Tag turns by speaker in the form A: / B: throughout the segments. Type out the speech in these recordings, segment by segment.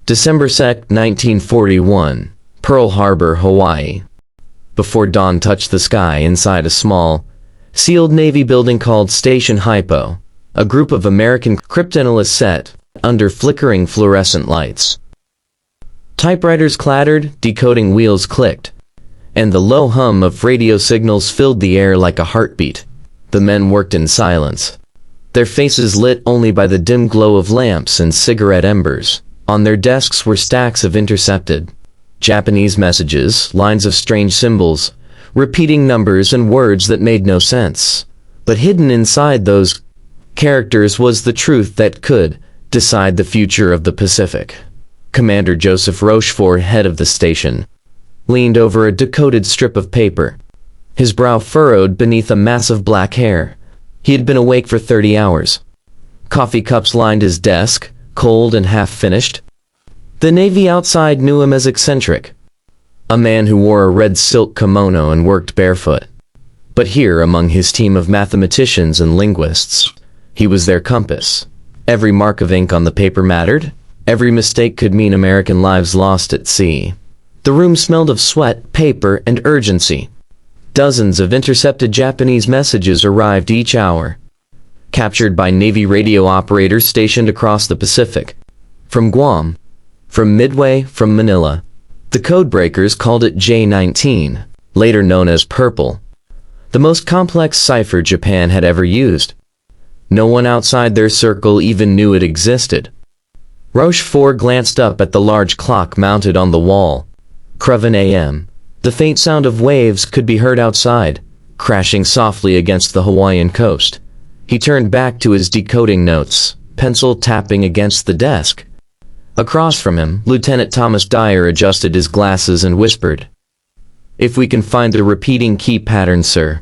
A: December 1941, Pearl Harbor, Hawaii. Before dawn touched the sky inside a small, sealed Navy building called Station HYPO, a group of American cryptanalysts sat under flickering fluorescent lights. Typewriters clattered, decoding wheels clicked, and the low hum of radio signals filled the air like a heartbeat. The men worked in silence, their faces lit only by the dim glow of lamps and cigarette embers. On their desks were stacks of intercepted Japanese messages, lines of strange symbols, repeating numbers and words that made no sense. But hidden inside those characters was the truth that could decide the future of the Pacific. Commander Joseph Rochefort, head of the station, leaned over a decoded strip of paper, his brow furrowed beneath a mass of black hair. He had been awake for 30 hours. Coffee cups lined his desk, cold and half-finished. The Navy outside knew him as eccentric, a man who wore a red silk kimono and worked barefoot. But here, among his team of mathematicians and linguists, he was their compass. Every mark of ink on the paper mattered. Every mistake could mean American lives lost at sea. The room smelled of sweat, paper, and urgency. Dozens of intercepted Japanese messages arrived each hour, captured by Navy radio operators stationed across the Pacific. From Guam, from Midway, from Manila. The Codebreakers called it J-19, later known as Purple, the most complex cipher Japan had ever used. No one outside their circle even knew it existed. Rochefort glanced up at the large clock mounted on the wall. 11 a.m. The faint sound of waves could be heard outside, crashing softly against the Hawaiian coast. He turned back to his decoding notes, pencil tapping against the desk. Across from him, Lieutenant Thomas Dyer adjusted his glasses and whispered, "If we can find the repeating key pattern, sir,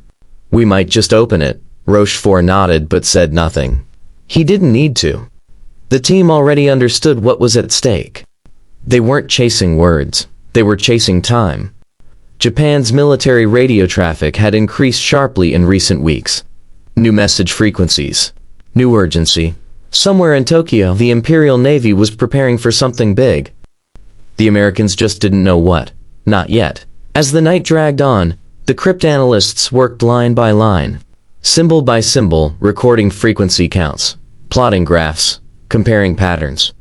A: we might just open it." Rochefort nodded but said nothing. He didn't need to. The team already understood what was at stake. They weren't chasing words, they were chasing time. Japan's military radio traffic had increased sharply in recent weeks. New message frequencies, new urgency. Somewhere in Tokyo, the Imperial Navy was preparing for something big. The Americans just didn't know what. Not yet. As the night dragged on, the cryptanalysts worked line by line, symbol by symbol, recording frequency counts, plotting graphs, comparing patterns.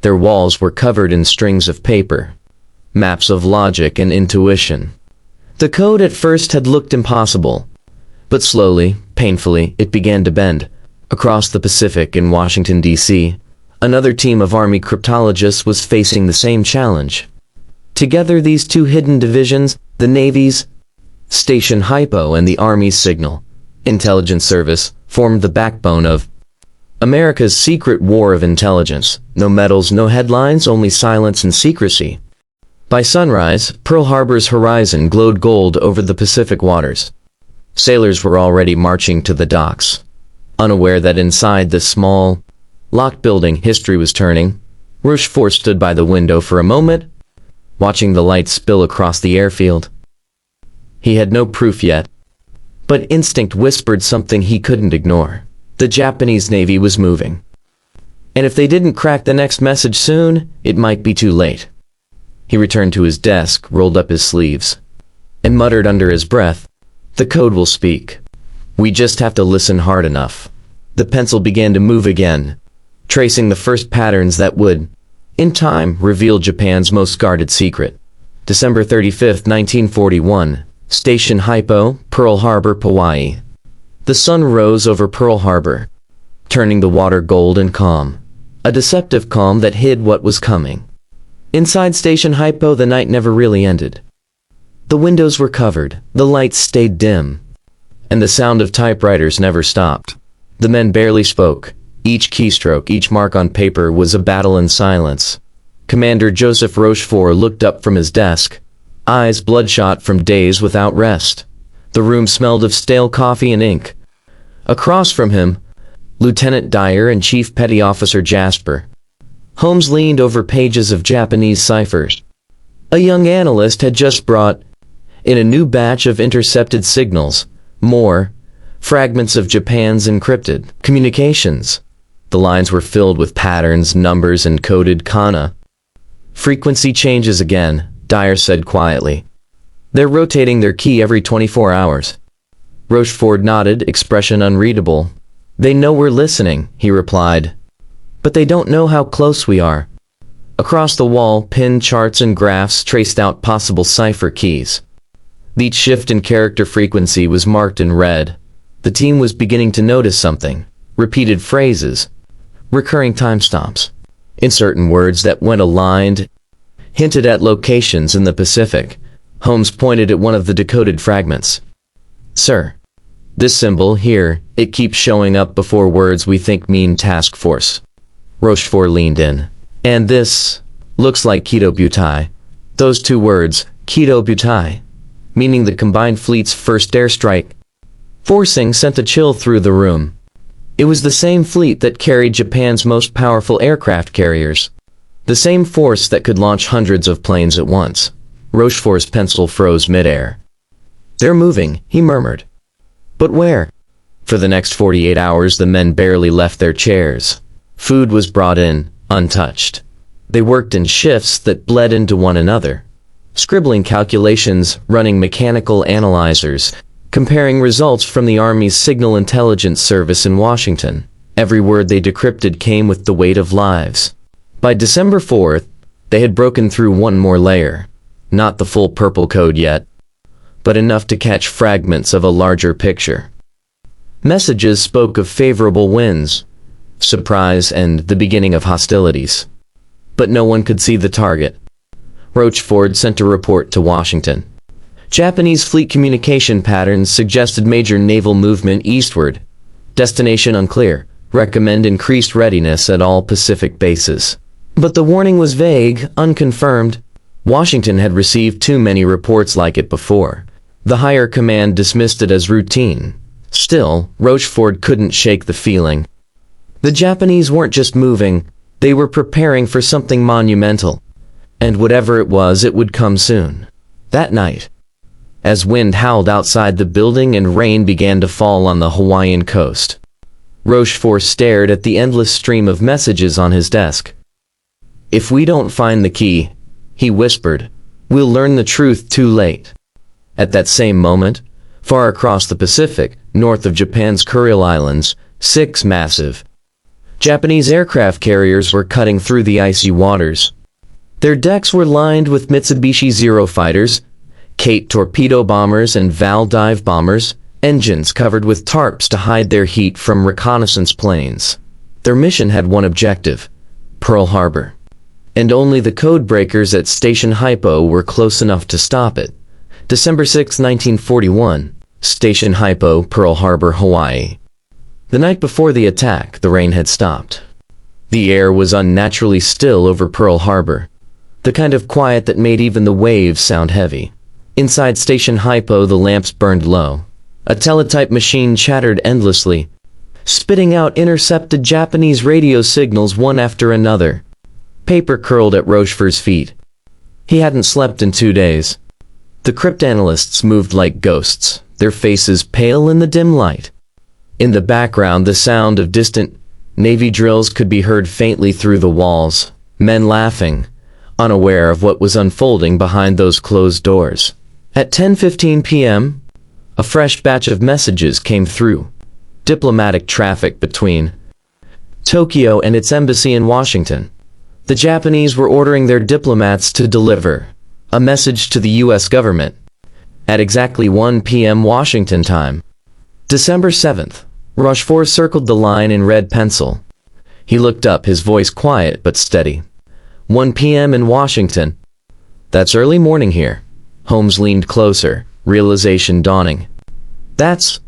A: Their walls were covered in strings of paper, maps of logic and intuition. The code at first had looked impossible, but slowly, painfully, it began to bend. Across the Pacific in Washington, D.C., another team of Army cryptologists was facing the same challenge. Together, these two hidden divisions, the Navy's Station HYPO and the Army's Signal Intelligence Service, formed the backbone of America's secret war of intelligence. No medals, no headlines, only silence and secrecy. By sunrise, Pearl Harbor's horizon glowed gold over the Pacific waters. Sailors were already marching to the docks, unaware that inside the small, locked building history was turning. Rochefort stood by the window for a moment, watching the lights spill across the airfield. He had no proof yet, but instinct whispered something he couldn't ignore. The Japanese Navy was moving. And if they didn't crack the next message soon, it might be too late. He returned to his desk, rolled up his sleeves, and muttered under his breath, "The code will speak. We just have to listen hard enough." The pencil began to move again, tracing the first patterns that would, in time, reveal Japan's most guarded secret. December 35, 1941, Station HYPO, Pearl Harbor, Hawaii. The sun rose over Pearl Harbor, turning the water gold and calm, a deceptive calm that hid what was coming. Inside Station HYPO, the night never really ended. The windows were covered, the lights stayed dim, and the sound of typewriters never stopped. The men barely spoke. Each keystroke, each mark on paper was a battle in silence. Commander Joseph Rochefort looked up from his desk, eyes bloodshot from days without rest. The room smelled of stale coffee and ink. Across from him, Lieutenant Dyer and Chief Petty Officer Jasper Holmes leaned over pages of Japanese ciphers. A young analyst had just brought in a new batch of intercepted signals, more fragments of Japan's encrypted communications. The lines were filled with patterns, numbers, and coded kana. Frequency changes again, Dyer said quietly. They're rotating their key every 24 hours. Rochefort nodded, expression unreadable. They know we're listening, he replied. But they don't know how close we are. Across the wall, pinned charts and graphs traced out possible cipher keys. Each shift in character frequency was marked in red. The team was beginning to notice something. Repeated phrases. Recurring timestamps. In certain words that, when aligned, hinted at locations in the Pacific. Holmes pointed at one of the decoded fragments. Sir, this symbol here, it keeps showing up before words we think mean task force. Rochefort leaned in. And this looks like Keto-Butai. Those two words, Keto-Butai, meaning the combined fleet's first airstrike. Forcing sent a chill through the room. It was the same fleet that carried Japan's most powerful aircraft carriers. The same force that could launch hundreds of planes at once. Rochefort's pencil froze midair. They're moving, he murmured. But where? For the next 48 hours the men barely left their chairs. Food was brought in, untouched. They worked in shifts that bled into one another. Scribbling calculations, running mechanical analyzers, comparing results from the Army's Signal Intelligence Service in Washington. Every word they decrypted came with the weight of lives. By December 4th, they had broken through one more layer. Not the full purple code yet, but enough to catch fragments of a larger picture. Messages spoke of favorable winds, surprise, and the beginning of hostilities. But no one could see the target. Rochefort sent a report to Washington. Japanese fleet communication patterns suggested major naval movement eastward. Destination unclear. Recommend increased readiness at all Pacific bases. But the warning was vague, unconfirmed. Washington had received too many reports like it before. The higher command dismissed it as routine. Still, Rochefort couldn't shake the feeling. The Japanese weren't just moving, they were preparing for something monumental. And whatever it was, it would come soon. That night, as wind howled outside the building and rain began to fall on the Hawaiian coast, Rochefort stared at the endless stream of messages on his desk. If we don't find the key, he whispered, we'll learn the truth too late. At that same moment, far across the Pacific, north of Japan's Kuril Islands, 6 massive Japanese aircraft carriers were cutting through the icy waters. Their decks were lined with Mitsubishi Zero fighters, Kate torpedo bombers and Val dive bombers, engines covered with tarps to hide their heat from reconnaissance planes. Their mission had one objective: Pearl Harbor. And only the Codebreakers at Station HYPO were close enough to stop it. December 6, 1941, Station HYPO, Pearl Harbor, Hawaii. The night before the attack, the rain had stopped. The air was unnaturally still over Pearl Harbor, the kind of quiet that made even the waves sound heavy. Inside Station HYPO, the lamps burned low. A teletype machine chattered endlessly, spitting out intercepted Japanese radio signals one after another. Paper curled at Rochefort's feet. He hadn't slept in 2 days. The cryptanalysts moved like ghosts, their faces pale in the dim light. In the background, the sound of distant Navy drills could be heard faintly through the walls, men laughing, unaware of what was unfolding behind those closed doors. At 10:15 p.m., a fresh batch of messages came through. Diplomatic traffic between Tokyo and its embassy in Washington. The Japanese were ordering their diplomats to deliver a message to the U.S. government at exactly 1 p.m. Washington time. December 7th, Rochefort circled the line in red pencil. He looked up, his voice quiet but steady. 1 p.m. in Washington. That's early morning here. Holmes leaned closer, realization dawning. That's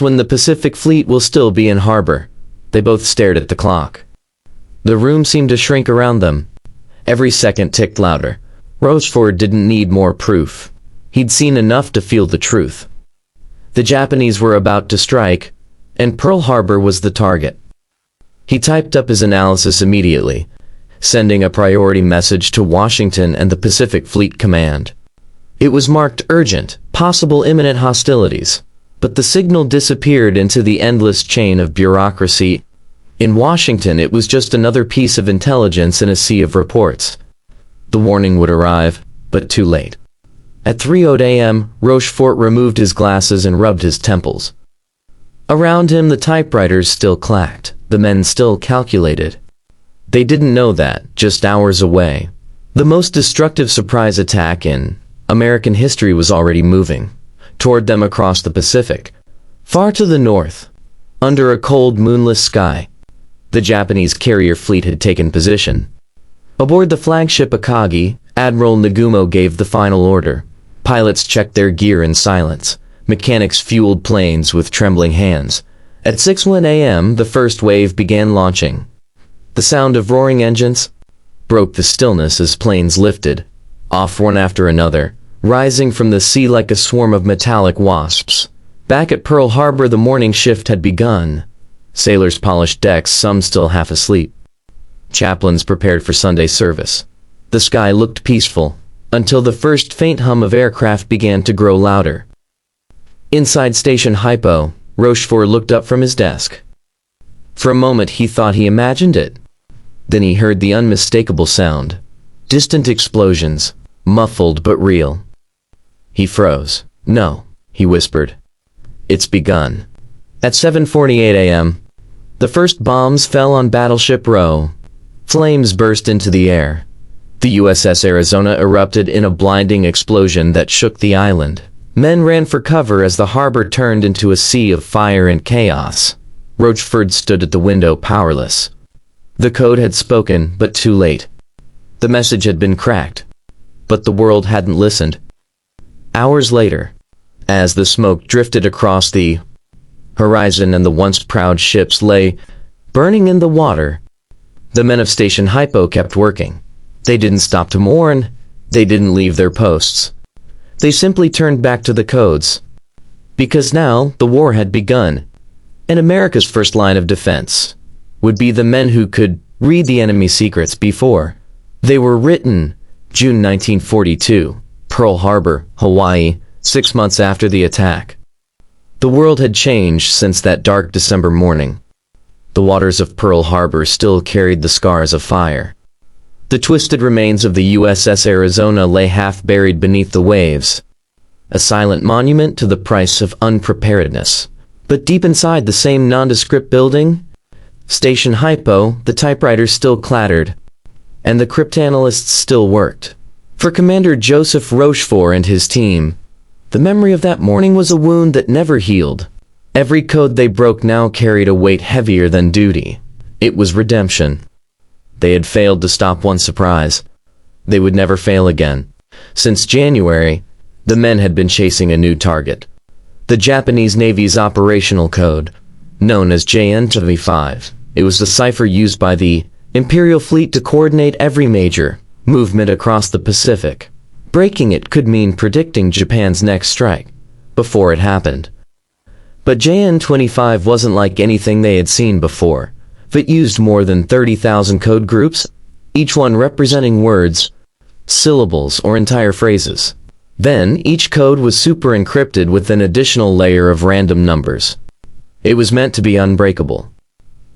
A: when the Pacific Fleet will still be in harbor. They both stared at the clock. The room seemed to shrink around them. Every second ticked louder. Rochefort didn't need more proof. He'd seen enough to feel the truth. The Japanese were about to strike, and Pearl Harbor was the target. He typed up his analysis immediately, sending a priority message to Washington and the Pacific Fleet Command. It was marked urgent, possible imminent hostilities, but the signal disappeared into the endless chain of bureaucracy. In Washington, it was just another piece of intelligence in a sea of reports. The warning would arrive, but too late. At 3:00 a.m., Rochefort removed his glasses and rubbed his temples. Around him the typewriters still clacked, the men still calculated. They didn't know that, just hours away, the most destructive surprise attack in American history was already moving toward them across the Pacific. Far to the north, under a cold, moonless sky, the Japanese carrier fleet had taken position. Aboard the flagship Akagi, Admiral Nagumo gave the final order. Pilots checked their gear in silence. Mechanics fueled planes with trembling hands. At 6:01 a.m., the first wave began launching. The sound of roaring engines broke the stillness as planes lifted, off one after another, rising from the sea like a swarm of metallic wasps. Back at Pearl Harbor, the morning shift had begun. Sailors polished decks, some still half asleep. Chaplains prepared for Sunday service. The sky looked peaceful, until the first faint hum of aircraft began to grow louder. Inside Station HYPO, Rochefort looked up from his desk. For a moment he thought he imagined it. Then he heard the unmistakable sound. Distant explosions, muffled but real. He froze. "No," he whispered. "It's begun." At 7:48 a.m., the first bombs fell on Battleship Row. Flames burst into the air. The USS Arizona erupted in a blinding explosion that shook the island. Men ran for cover as the harbor turned into a sea of fire and chaos. Rochefort stood at the window, powerless. The code had spoken, but too late. The message had been cracked, but the world hadn't listened. Hours later, as the smoke drifted across the horizon and the once proud ships lay burning in the water, the men of Station HYPO kept working. They didn't stop to mourn. They didn't leave their posts. They simply turned back to the codes. Because now the war had begun, and America's first line of defense would be the men who could read the enemy's secrets before they were written. June 1942, Pearl Harbor, Hawaii, 6 months after the attack. The world had changed since that dark December morning. The waters of Pearl Harbor still carried the scars of fire. The twisted remains of the USS Arizona lay half-buried beneath the waves, a silent monument to the price of unpreparedness. But deep inside the same nondescript building, Station HYPO, the typewriters still clattered, and the cryptanalysts still worked. For Commander Joseph Rochefort and his team, the memory of that morning was a wound that never healed. Every code they broke now carried a weight heavier than duty. It was redemption. They had failed to stop one surprise. They would never fail again. Since January, the men had been chasing a new target. The Japanese Navy's operational code, known as JN-25. It was the cipher used by the Imperial Fleet to coordinate every major movement across the Pacific. Breaking it could mean predicting Japan's next strike before it happened. But JN-25 wasn't like anything they had seen before. It used more than 30,000 code groups, each one representing words, syllables, or entire phrases. Then, each code was super encrypted with an additional layer of random numbers. It was meant to be unbreakable.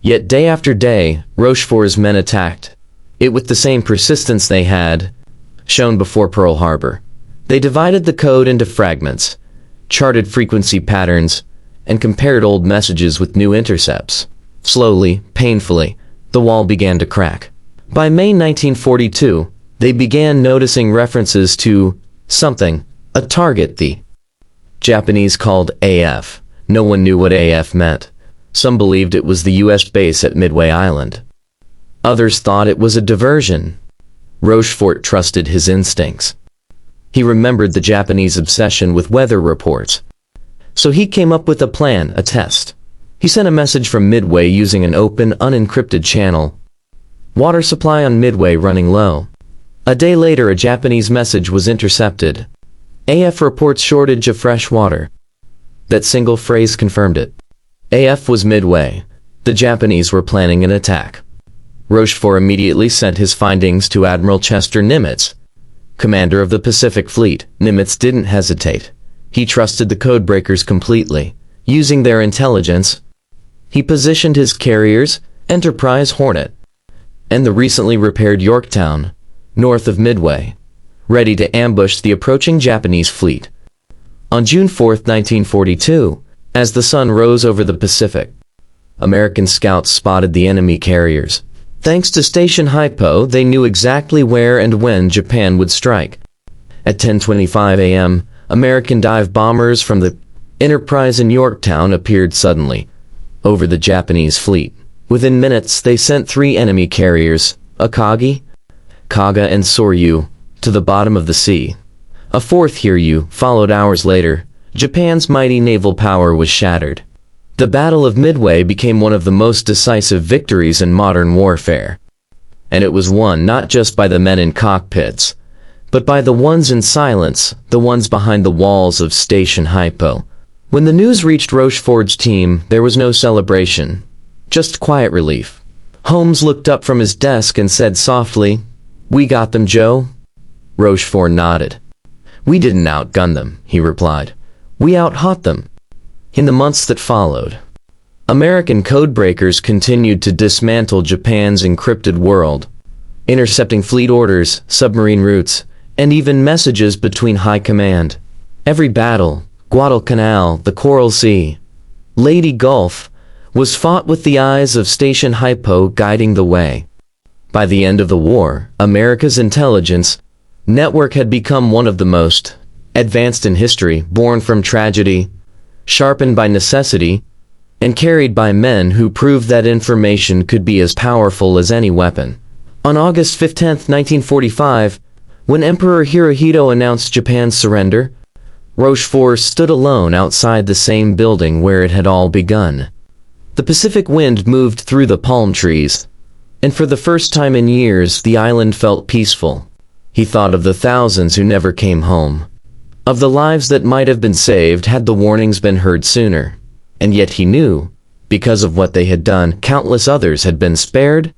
A: Yet day after day, Rochefort's men attacked it with the same persistence they had shown before Pearl Harbor. They divided the code into fragments, charted frequency patterns, and compared old messages with new intercepts. Slowly, painfully, the wall began to crack. By May 1942, they began noticing references to something, a target the Japanese called AF. No one knew what AF meant. Some believed it was the U.S. base at Midway Island. Others thought it was a diversion. Rochefort trusted his instincts. He remembered the Japanese obsession with weather reports. So he came up with a plan, a test. He sent a message from Midway using an open, unencrypted channel. Water supply on Midway running low. A day later, a Japanese message was intercepted. AF reports shortage of fresh water. That single phrase confirmed it. AF was Midway. The Japanese were planning an attack. Rochefort immediately sent his findings to Admiral Chester Nimitz, commander of the Pacific Fleet. Nimitz didn't hesitate. He trusted the Codebreakers completely. Using their intelligence, he positioned his carriers, Enterprise, Hornet, and the recently repaired Yorktown, north of Midway, ready to ambush the approaching Japanese fleet. On June 4, 1942, as the sun rose over the Pacific, American scouts spotted the enemy carriers. Thanks to Station HYPO, they knew exactly where and when Japan would strike. At 10:25 a.m., American dive bombers from the Enterprise in Yorktown appeared suddenly over the Japanese fleet. Within minutes, they sent 3 enemy carriers, Akagi, Kaga and Soryu, to the bottom of the sea. A 4th Hiryu followed hours later. Japan's mighty naval power was shattered. The Battle of Midway became one of the most decisive victories in modern warfare. And it was won not just by the men in cockpits, but by the ones in silence, the ones behind the walls of Station HYPO. When the news reached Rocheford's team, there was no celebration, just quiet relief. Holmes looked up from his desk and said softly, "We got them, Joe?" Rochefort nodded. "We didn't outgun them," he replied. "We outhot them." In the months that followed, American codebreakers continued to dismantle Japan's encrypted world, intercepting fleet orders, submarine routes, and even messages between high command. Every battle, Guadalcanal, the Coral Sea, Leyte Gulf, was fought with the eyes of Station HYPO guiding the way. By the end of the war, America's intelligence network had become one of the most advanced in history, born from tragedy, sharpened by necessity, and carried by men who proved that information could be as powerful as any weapon. On August 15, 1945, when Emperor Hirohito announced Japan's surrender, Rochefort stood alone outside the same building where it had all begun. The Pacific wind moved through the palm trees, and for the first time in years the island felt peaceful. He thought of the thousands who never came home, of the lives that might have been saved had the warnings been heard sooner. And yet he knew, because of what they had done, countless others had been spared,